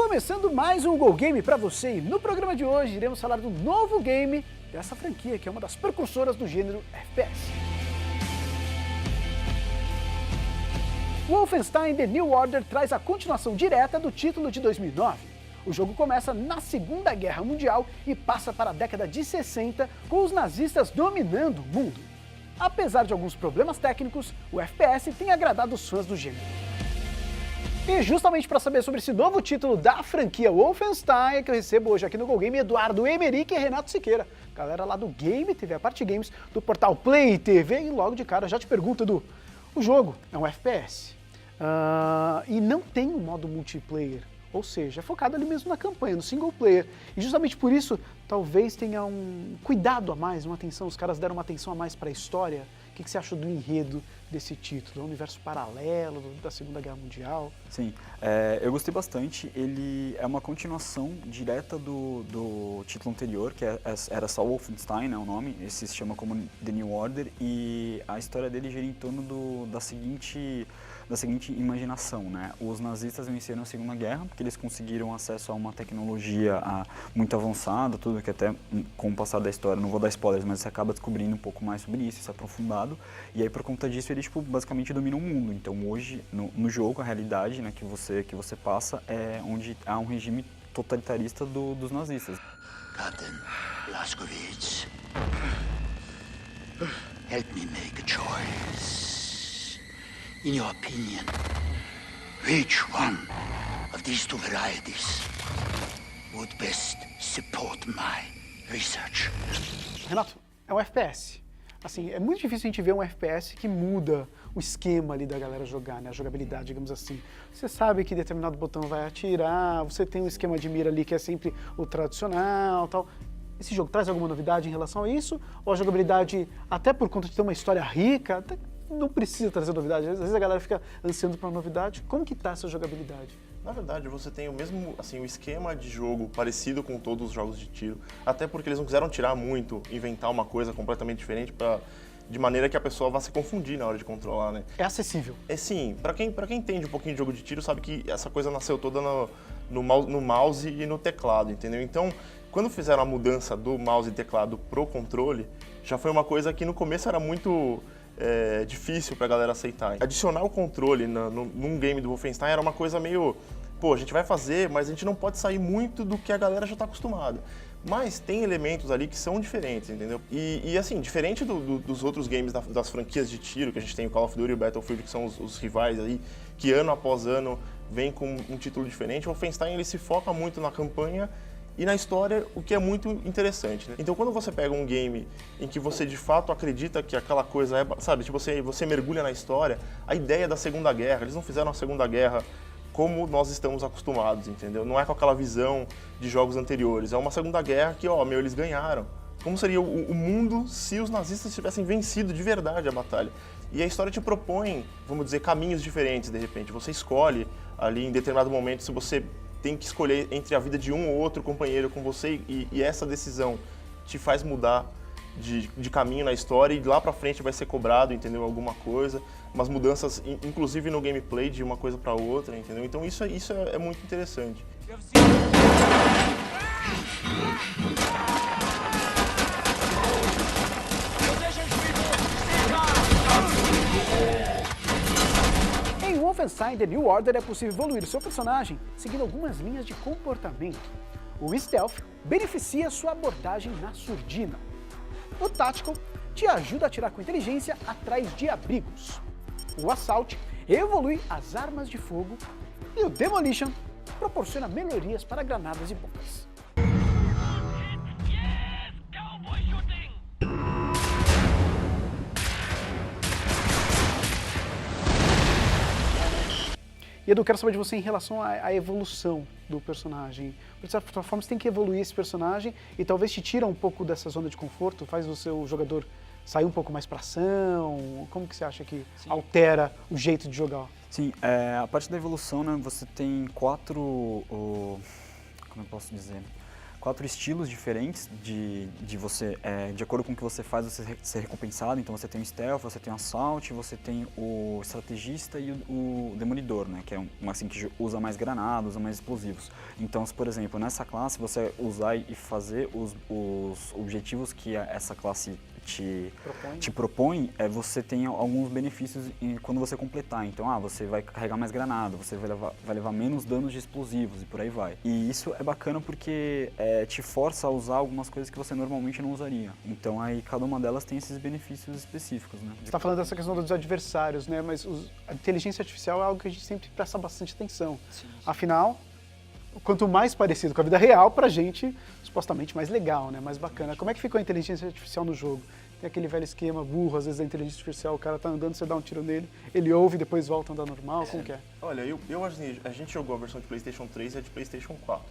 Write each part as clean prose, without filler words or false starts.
Começando mais um Go Game para você, e no programa de hoje iremos falar do novo game dessa franquia, que é uma das precursoras do gênero FPS. Wolfenstein The New Order traz a continuação direta do título de 2009. O jogo começa na Segunda Guerra Mundial e passa para a década de 60, com os nazistas dominando o mundo. Apesar de alguns problemas técnicos, o FPS tem agradado os fãs do gênero. E justamente para saber sobre esse novo título da franquia Wolfenstein é que eu recebo hoje aqui no Go Game Eduardo Emerick e Renato Siqueira, galera lá do Game TV, a parte games do portal Play TV, e logo de cara já te pergunto, Edu, o jogo é um FPS e não tem um modo multiplayer, ou seja, é focado ali mesmo na campanha, no single player, e justamente por isso talvez tenha um cuidado a mais, uma atenção, os caras deram uma atenção a mais para a história. O que você acha do enredo desse título? É um universo paralelo da Segunda Guerra Mundial? Sim, eu gostei bastante. Ele é uma continuação direta do título anterior, que era só Wolfenstein, né, o nome. Esse se chama como The New Order, e a história dele gira em torno da seguinte imaginação, né? Os nazistas venceram a Segunda Guerra porque eles conseguiram acesso a uma tecnologia muito avançada, tudo que até com o passar da história, não vou dar spoilers, mas você acaba descobrindo um pouco mais sobre isso, se aprofundado, e aí por conta disso eles basicamente dominam o mundo. Então hoje, no jogo, a realidade, né, que você passa é onde há um regime totalitarista dos nazistas. Captain Blazkowicz, help me make a choice. In your opinion, which one of these two varieties would best support my research? Renato, é um FPS. Assim, é muito difícil a gente ver um FPS que muda o esquema ali da galera jogar, né? A jogabilidade, digamos assim. Você sabe que determinado botão vai atirar, você tem um esquema de mira ali que é sempre o tradicional, tal. Esse jogo traz alguma novidade em relação a isso? Ou a jogabilidade, até por conta de ter uma história rica, até não precisa trazer novidade? Às vezes a galera fica ansiando por uma novidade. Como que tá essa jogabilidade? Na verdade, você tem o mesmo, assim, o esquema de jogo parecido com todos os jogos de tiro, até porque eles não quiseram tirar muito, inventar uma coisa completamente diferente de maneira que a pessoa vá se confundir na hora de controlar, né? É acessível. É sim, pra quem entende um pouquinho de jogo de tiro, sabe que essa coisa nasceu toda no mouse e no teclado, entendeu? Então, quando fizeram a mudança do mouse e teclado pro controle, já foi uma coisa que no começo era muito difícil pra galera aceitar. Adicionar o controle num game do Wolfenstein era uma coisa meio, pô, a gente vai fazer, mas a gente não pode sair muito do que a galera já tá acostumada. Mas tem elementos ali que são diferentes, entendeu? E assim, diferente dos outros games das franquias de tiro, que a gente tem o Call of Duty e o Battlefield, que são os rivais aí, que ano após ano vem com um título diferente, o Wolfenstein ele se foca muito na campanha e na história, o que é muito interessante, né? Então quando você pega um game em que você de fato acredita que aquela coisa é, sabe, tipo, você mergulha na história, a ideia da Segunda Guerra, eles não fizeram a Segunda Guerra como nós estamos acostumados, entendeu? Não é com aquela visão de jogos anteriores, é uma Segunda Guerra que, eles ganharam. Como seria o mundo se os nazistas tivessem vencido de verdade a batalha? E a história te propõe, vamos dizer, caminhos diferentes, de repente. Você escolhe ali em determinado momento se você tem que escolher entre a vida de um ou outro companheiro com você e essa decisão te faz mudar de caminho na história e lá pra frente vai ser cobrado, entendeu? Alguma coisa, umas mudanças, inclusive no gameplay, de uma coisa pra outra, entendeu? Então isso é muito interessante. Em Wolfenstein The New Order é possível evoluir o seu personagem seguindo algumas linhas de comportamento. O Stealth beneficia sua abordagem na surdina. O Tactical te ajuda a atirar com inteligência atrás de abrigos. O Assault evolui as armas de fogo. E o Demolition proporciona melhorias para granadas e bombas. E Edu, quero saber de você em relação à evolução do personagem. De certa forma, você tem que evoluir esse personagem e talvez te tira um pouco dessa zona de conforto, faz o seu jogador sair um pouco mais pra ação. Como que você acha que altera o jeito de jogar? Sim, a parte da evolução, né, você tem como eu posso dizer? 4 estilos diferentes de você, de acordo com o que você faz, você ser recompensado. Então você tem o Stealth, você tem o Assault, você tem o Estrategista e o Demolidor, né? Que é um assim que usa mais granadas, usa mais explosivos. Então, se por exemplo, nessa classe você usar e fazer os objetivos que essa classe te propõe, você tem alguns benefícios quando você completar. Então, você vai carregar mais granada, você vai levar menos danos de explosivos e por aí vai. E isso é bacana porque te força a usar algumas coisas que você normalmente não usaria. Então, aí cada uma delas tem esses benefícios específicos, né? Você está falando dessa questão dos adversários, né? Mas a inteligência artificial é algo que a gente sempre presta bastante atenção. Sim. Afinal, quanto mais parecido com a vida real, pra gente, supostamente mais legal, né? Mais bacana. Como é que ficou a inteligência artificial no jogo? Tem aquele velho esquema burro, às vezes a inteligência artificial, o cara tá andando, você dá um tiro nele, ele ouve e depois volta a andar normal, como que é? Olha, eu assim, a gente jogou a versão de PlayStation 3 e a de PlayStation 4.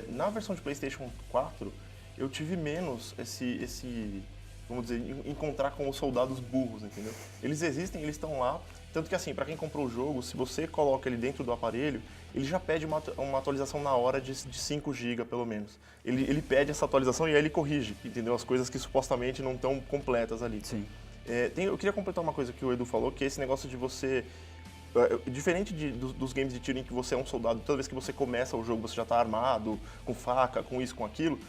Na versão de PlayStation 4, eu tive menos esse, vamos dizer, encontrar com os soldados burros, entendeu? Eles existem, eles estão lá, tanto que assim, pra quem comprou o jogo, se você coloca ele dentro do aparelho, ele já pede uma atualização na hora de 5 GB, pelo menos. Ele pede essa atualização e aí ele corrige, entendeu? As coisas que supostamente não estão completas ali. Sim. Eu queria completar uma coisa que o Edu falou, que é esse negócio de você... Diferente dos games de tiro em que você é um soldado, toda vez que você começa o jogo você já está armado, com faca, com isso, com aquilo,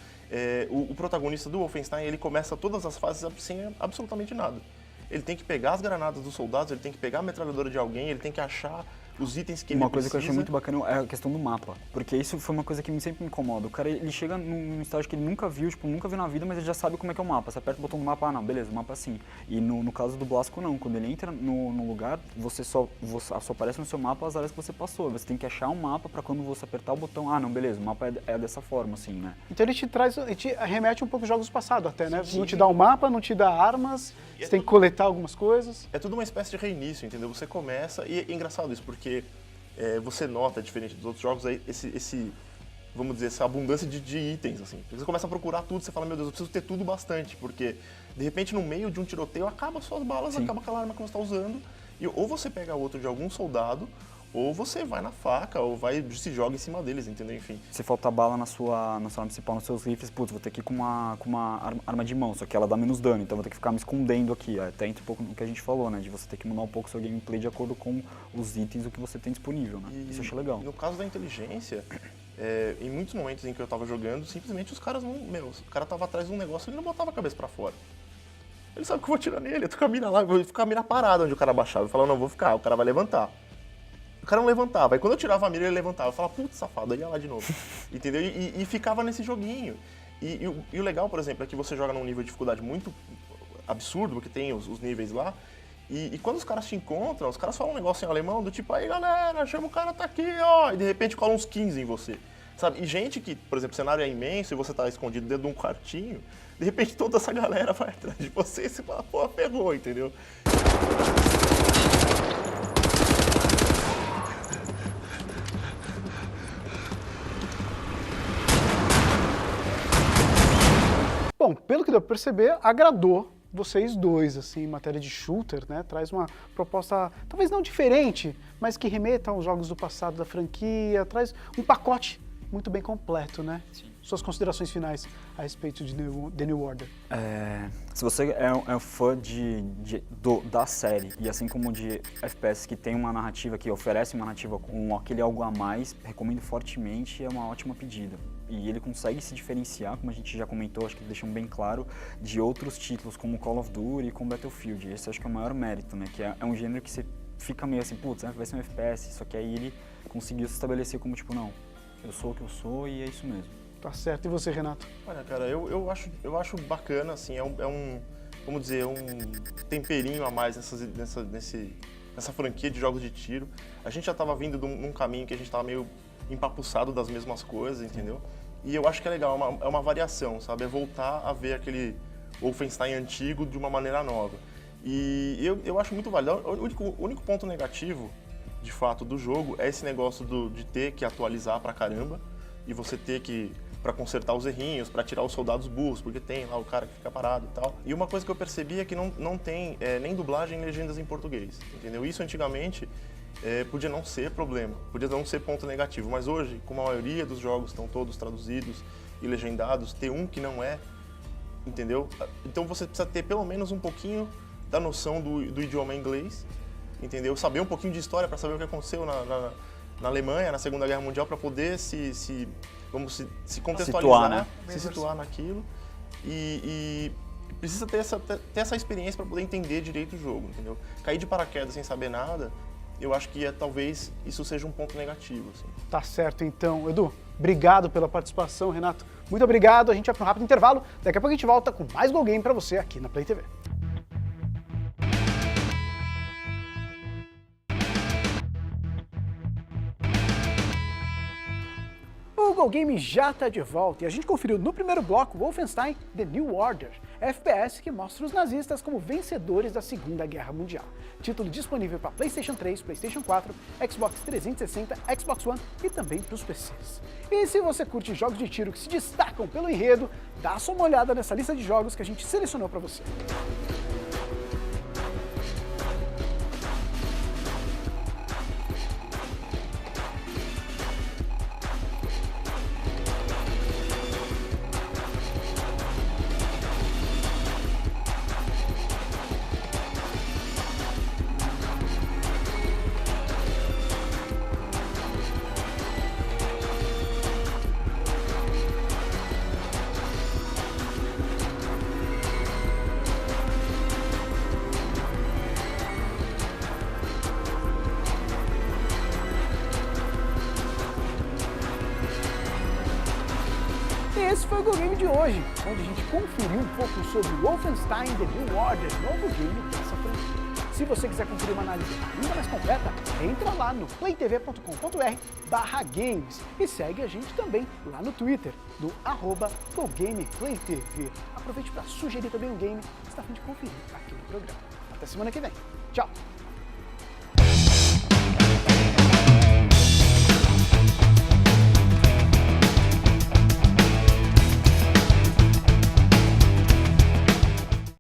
o protagonista do Wolfenstein, ele começa todas as fases sem absolutamente nada. Ele tem que pegar as granadas dos soldados, ele tem que pegar a metralhadora de alguém, ele tem que achar os itens que ele precisa. Uma coisa que eu achei muito bacana é a questão do mapa, porque isso foi uma coisa que sempre me incomoda. O cara, ele chega num estágio que ele nunca viu, nunca viu na vida, mas ele já sabe como é que é o mapa. Você aperta o botão do mapa, não, beleza, o mapa é assim. E no caso do Blasco, não. Quando ele entra no lugar, você só aparece no seu mapa as áreas que você passou. Você tem que achar um mapa pra quando você apertar o botão, não, beleza, o mapa é dessa forma, assim, né? Então ele te remete um pouco aos jogos passados até, né? Sim. Não te dá um mapa, não te dá armas, você tem que coletar algumas coisas. É tudo uma espécie de reinício, entendeu? Você começa, e é engraçado isso, porque você nota, diferente dos outros jogos, aí, vamos dizer, essa abundância de itens, assim. Você começa a procurar tudo, você fala, meu Deus, eu preciso ter tudo bastante, porque, de repente, no meio de um tiroteio, acaba suas balas, Sim. acaba aquela arma que você está usando, e ou você pega outro de algum soldado, ou você vai na faca, ou se joga em cima deles, entendeu? Enfim. Se faltar bala na sua arma principal, nos seus rifles, putz, vou ter que ir com uma arma de mão, só que ela dá menos dano, então vou ter que ficar me escondendo aqui. Até entra um pouco no que a gente falou, né? De você ter que mudar um pouco o seu gameplay de acordo com os itens, o que você tem disponível, né? Isso eu achei legal. No caso da inteligência, em muitos momentos em que eu tava jogando, simplesmente os caras não... o cara tava atrás de um negócio e ele não botava a cabeça pra fora. Ele sabe que eu vou atirar nele, eu tô com a mira lá, eu vou ficar a mira parada onde o cara baixava. Eu falava, não, vou ficar, o cara vai levantar. O cara não levantava, aí quando eu tirava a mira ele levantava, eu falava, putz, safado, aí ia lá de novo, entendeu? E ficava nesse joguinho. E o legal, por exemplo, é que você joga num nível de dificuldade muito absurdo, porque tem os níveis lá, e quando os caras te encontram, os caras falam um negócio em alemão, do tipo, aí galera, chama o cara, tá aqui, ó, e de repente cola uns 15 em você, sabe? E gente que, por exemplo, o cenário é imenso e você tá escondido dentro de um quartinho, de repente toda essa galera vai atrás de você e você fala, pô, ferrou, entendeu? Bom, pelo que deu pra perceber, agradou vocês dois, assim, em matéria de shooter, né? Traz uma proposta, talvez não diferente, mas que remeta aos jogos do passado da franquia, traz um pacote muito bem completo, né? Sim. Suas considerações finais a respeito de The New Order. Se você é um fã da série, e assim como de FPS que tem uma narrativa, que oferece uma narrativa com aquele algo a mais, recomendo fortemente, é uma ótima pedida. E ele consegue se diferenciar, como a gente já comentou, acho que deixamos bem claro, de outros títulos como Call of Duty e como Battlefield. Esse acho que é o maior mérito, né? Que é um gênero que você fica meio assim, putz, vai ser um FPS, só que aí ele conseguiu se estabelecer como tipo, não, eu sou o que eu sou e é isso mesmo. Tá certo. E você, Renato? Olha, cara, eu acho bacana, assim, vamos dizer, um temperinho a mais nessa franquia de jogos de tiro. A gente já estava vindo num caminho que a gente estava meio empapuçado das mesmas coisas, entendeu? E eu acho que é legal, é uma variação, sabe? É voltar a ver aquele Wolfenstein antigo de uma maneira nova. E eu acho muito válido. O único ponto negativo, de fato, do jogo é esse negócio de ter que atualizar pra caramba e você ter que, pra consertar os errinhos, pra tirar os soldados burros, porque tem lá o cara que fica parado e tal. E uma coisa que eu percebi é que não tem nem dublagem nem legendas em português, entendeu? Isso antigamente podia não ser problema, podia não ser ponto negativo. Mas hoje, como a maioria dos jogos estão todos traduzidos e legendados, ter um que não é, entendeu? Então você precisa ter pelo menos um pouquinho da noção do idioma inglês, entendeu? Saber um pouquinho de história para saber o que aconteceu na Alemanha, na Segunda Guerra Mundial, para poder se contextualizar, situar, né? Se situar naquilo. E precisa ter essa experiência para poder entender direito o jogo, entendeu? Cair de paraquedas sem saber nada, eu acho que talvez isso seja um ponto negativo. Assim. Tá certo, então. Edu, obrigado pela participação. Renato, muito obrigado. A gente vai para um rápido intervalo. Daqui a pouco a gente volta com mais Go Game para você aqui na Play TV. O Go Game já está de volta e a gente conferiu no primeiro bloco Wolfenstein The New Order, FPS que mostra os nazistas como vencedores da Segunda Guerra Mundial. Título disponível para PlayStation 3, PlayStation 4, Xbox 360, Xbox One e também para os PCs. E se você curte jogos de tiro que se destacam pelo enredo, dá só uma olhada nessa lista de jogos que a gente selecionou para você. Esse foi o Go Game de hoje, onde a gente conferiu um pouco sobre Wolfenstein The New Order, novo game dessa franquia. Se você quiser conferir uma análise ainda mais completa, entra lá no playtv.com.br/games e segue a gente também lá no Twitter, do @GoGamePlayTV. Aproveite para sugerir também um game que está a fim de conferir aqui no programa. Até semana que vem. Tchau!